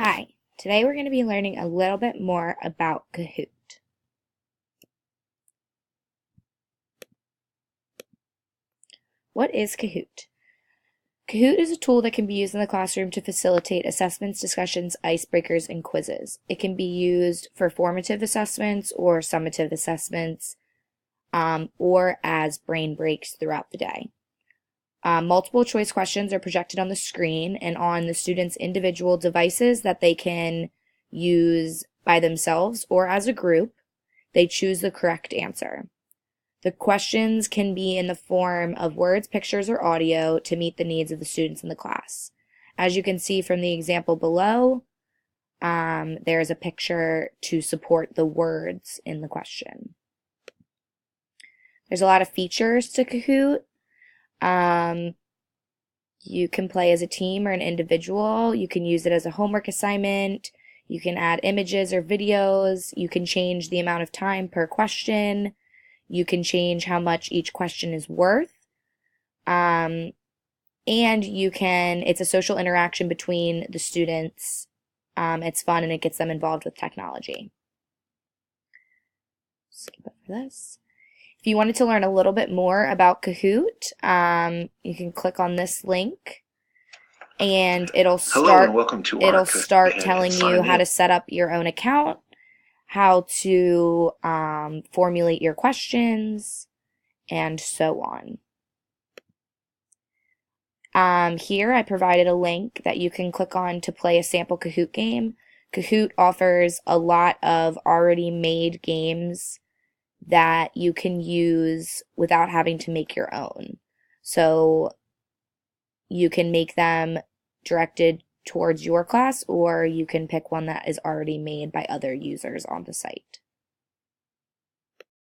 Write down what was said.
Hi, today we're going to be learning a little bit more about Kahoot. What is Kahoot? Kahoot is a tool that can be used in the classroom to facilitate assessments, discussions, icebreakers, and quizzes. It can be used for formative assessments or summative assessments, or as brain breaks throughout the day. Multiple choice questions are projected on the screen and on the students' individual devices that they can use by themselves or as a group. They choose the correct answer. The questions can be in the form of words, pictures, or audio to meet the needs of the students in the class. As you can see from the example below, there's a picture to support the words in the question. There's a lot of features to Kahoot. You can play as a team or an individual. You can use it as a homework assignment. You can add images or videos. You can change the amount of time per question. You can change how much each question is worth. And it's a social interaction between the students. It's fun and it gets them involved with technology. Skip over this. If you wanted to learn a little bit more about Kahoot, you can click on this link and it'll start telling you how to set up your own account, how to formulate your questions, and so on. Here I provided a link that you can click on to play a sample Kahoot game. Kahoot offers a lot of already made games that you can use without having to make your own. So you can make them directed towards your class, or you can pick one that is already made by other users on the site.